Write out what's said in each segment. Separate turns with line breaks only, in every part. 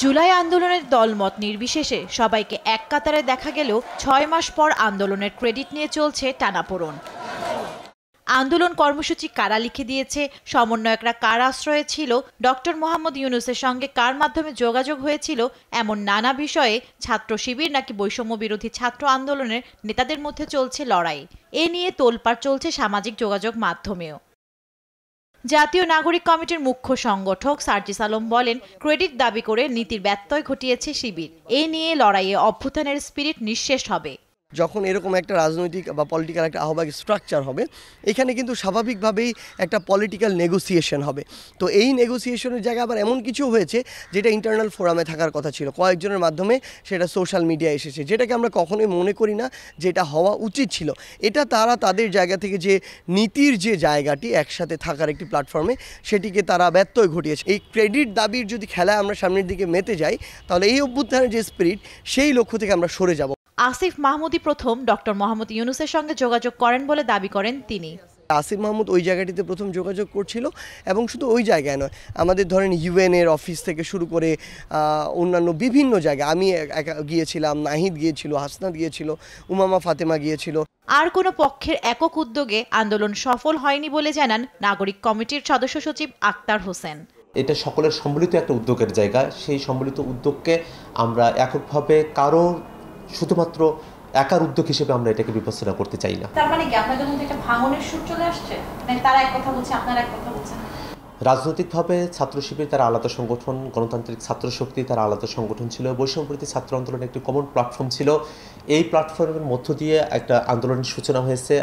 জুলাই আন্দোলনের দলমত নির্বিশেষে সবাইকে এক কাতারে দেখা গেলেও ৬ মাস পর আন্দোলনের ক্রেডিট নিয়ে চলছে টানাপোড়েন। আন্দোলন কর্মসূচি কারা লিখে দিয়েছে, সমন্বয়করা কার আশ্রয়ে ছিল, ডক্টর মোহাম্মদ ইউনূসের সঙ্গে কার মাধ্যমে যোগাযোগ হয়েছিল, এমন নানা বিষয়ে ছাত্র শিবির নাকি বৈষম্য বিরোধী ছাত্র আন্দোলনের নেতাদের মধ্যে চলছে লড়াই। এ নিয়ে তোলপাড় চলছে সামাজিক যোগাযোগ মাধ্যমেও। জাতীয় নাগরিক কমিটির মুখ্য সংগঠক সার্জিস আলম বলেন, ক্রেডিট দাবি করে নীতির ব্যত্যয় ঘটিয়েছে শিবির। এ নিয়ে লড়াইয়ে অভ্যুত্থানের স্পিরিট নিঃশেষ হবে।
যখন এরকম একটা রাজনৈতিক বা পলিটিক্যাল একটা আহ্বায়ক স্ট্রাকচার হবে, এখানে কিন্তু স্বাভাবিকভাবেই একটা পলিটিক্যাল নেগোসিয়েশন হবে। তো এই নেগোসিয়েশনের জায়গায় আবার এমন কিছু হয়েছে যেটা ইন্টারনাল ফোরামে থাকার কথা ছিল, কয়েকজনের মাধ্যমে সেটা সোশ্যাল মিডিয়ায় এসেছে, যেটাকে আমরা কখনোই মনে করি না যেটা হওয়া উচিত ছিল। এটা তারা তাদের জায়গা থেকে যে নীতির যে জায়গাটি একসাথে থাকার একটি প্ল্যাটফর্মে, সেটিকে তারা ব্যত্যয় ঘটিয়েছে। এই ক্রেডিট দাবির যদি খেলায় আমরা সামনের দিকে মেতে যাই, তাহলে এই অভ্যুত্থানের যে স্পিরিট, সেই লক্ষ্য থেকে আমরা সরে যাব।
আসিফ মাহমুদই প্রথম ডক্টর মোহাম্মদ ইউনূসের সঙ্গে যোগাযোগ করেন বলে দাবি করেন তিনি।
আসিফ মাহমুদ ওই জায়গাটিতে প্রথম যোগাযোগ করছিল, এবং শুধু ওই জায়গায় নয়, আমাদের ধরেন ইউএনের অফিস থেকে শুরু করে অন্যান্য বিভিন্ন জায়গায় আমি গিয়েছিলাম, নাহিদ গিয়েছিল, হাসনাত গিয়েছিল, উমামা ফাতেমা গিয়েছিল।
আর কোনো পক্ষের একক উদ্যোগে আন্দোলন সফল হয়নি বলে জানান নাগরিক কমিটির সদস্য সচিব আক্তার হোসেন।
এটা সকলের সম্মিলিত একটা উদ্যোগের জায়গা। সেই সম্মিলিত উদ্যোগকে আমরা এককভাবে কারো শুধুমাত্র একার উদ্যোগ হিসেবে আমরা এটাকে বিবেচনা করতে চাই না।
তার মানে কি আপনাদের মধ্যে একটা ভাঙনের সুর চলে আসছে? মানে তারা এক কথা বলছে, আপনারা এক কথা বলছেন।
রাজনৈতিকভাবে ছাত্র শিবির তারা আলাদা সংগঠন, গণতান্ত্রিক ছাত্র শক্তি তারা আলাদা সংগঠন ছিল, বৈষম্য বিরোধী ছাত্র আন্দোলনের একটি কমন প্ল্যাটফর্ম ছিল। এই প্ল্যাটফর্মের মধ্য দিয়ে একটা আন্দোলনের সূচনা হয়েছে।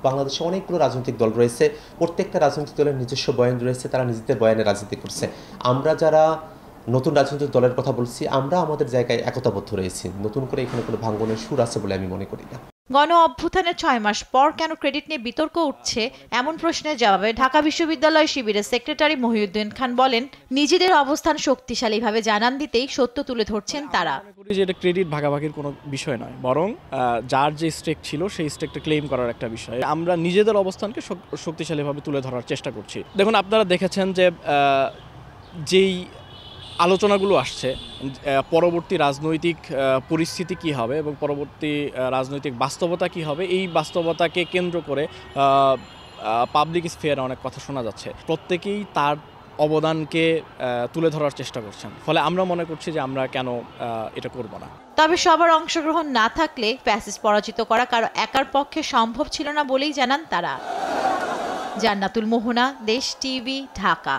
বাংলাদেশে অনেকগুলো রাজনৈতিক দল রয়েছে, প্রত্যেকটা রাজনৈতিক দলের নিজস্ব বয়ান রয়েছে, তারা নিজেদের বয়ানে রাজনীতি করছে। আমরা যারা নতুন রাজনৈতিক দলের কথা বলছি, আমরা আমাদের জায়গায় একতাবদ্ধ রয়েছি। নতুন করে এখানে কোনো ভাঙ্গনের সুর আছে বলে আমি মনে করি না।
গণ অভ্যুত্থানের ৬ মাস পর কেন ক্রেডিট নিয়ে বিতর্ক উঠছে, এমন প্রশ্নের জবাবে ঢাকা বিশ্ববিদ্যালয় শিবিরের সেক্রেটারি মহিউদ্দিন খান বলেন, নিজেদের অবস্থান শক্তিশালীভাবে জানান দিতেই সত্য তুলে ধরছেন তারা।
এটা ক্রেডিট ভাগাভাগির কোনো বিষয় নয়, বরং যার যে স্টেক ছিল সেই স্টেকটা ক্লেম করার একটা বিষয়। আমরা নিজেদের অবস্থানকে শক্তিশালীভাবে তুলে ধরার চেষ্টা করছি। দেখুন, আপনারা দেখেছেন যে যেই আলোচনাগুলো আসছে, পরবর্তী রাজনৈতিক পরিস্থিতি কি হবে এবং পরবর্তী রাজনৈতিক বাস্তবতা কি হবে, এই বাস্তবতাকে কেন্দ্র করে পাবলিক স্ফিয়ারে অনেক কথা শোনা যাচ্ছে। প্রত্যেকেই তার অবদানকে তুলে ধরার চেষ্টা করছেন, ফলে আমরা মনে করছি যে আমরা কেন এটা করব না।
তবে সবার অংশগ্রহণ না থাকলে ফ্যাসিস্ট পরাজিত করা কারো একার পক্ষে সম্ভব ছিল না বলেই জানান তারা। জান্নাতুল মোহনা, দেশ টিভি, ঢাকা।